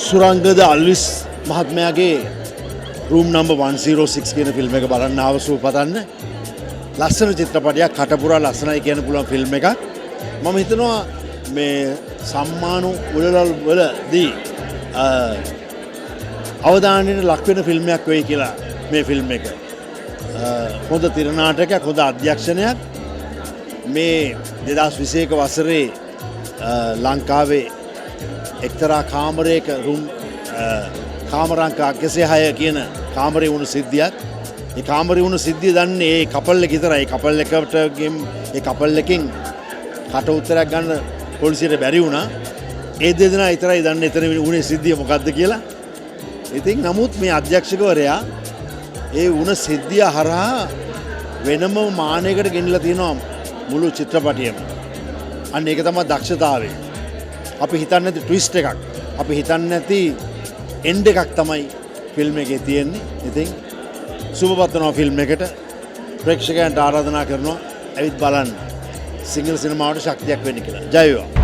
සුරංගද Alwis මහත්මයාගේ room number 106 කියන film එක බලන්න ආවසු පතන්න. ලස්සන චිත්‍රපටයක්, කටපුරා ලස්සනයි කියන්න පුළුවන් ෆිල්ම් එකක්. මම හිතනවා මේ සම්මාන උළෙලල් වලදී අවධානයට ලක් වෙන ෆිල්ම් එකක් වෙයි කියලා මේ ෆිල්ම් එක. හොඳ තිරනාටකයක්, හොඳ අධ්‍යක්ෂණයක්. මේ 2021 වසරේ ලංකාවේ එක්තරා කාමරයක කාමරංක 106 කියන කාමරේ වුණු සිද්ධියක්. ඒ කාමරේ වුණු සිද්ධිය දන්නේ ඒ කපල් එක විතරයි. කපල් එකකින් කට උත්තරයක් ගන්න පොලිසියට බැරි වුණා. ඒ දෙදෙනා විතරයි දන්නේ එතන වුණේ සිද්ධිය මොකද්ද කියලා. ඉතින් නමුත් මේ අධ්‍යක්ෂකවරයා ඒ වුණ සිද්ධිය හරහා වෙනම මානයකට ගෙනලා තියෙනවා මුළු චිත්‍රපටියම. අන්න ඒක තමයි දක්ෂතාවය. අපි හිතන්නේ නැති ට්විස්ට් එකක්, අපි හිතන්නේ නැති එන්ඩ් එකක් තමයි ෆිල්ම් එකේ තියෙන්නේ. ඉතින් සුබපත් ෆිල්ම් එකට ප්‍රේක්ෂකයන්ට ආරාධනා කරනවා ඇවිත් බලන්න. සිංහල සිනමාවට ශක්තියක් වෙන්න කියලා. ජය වේවා.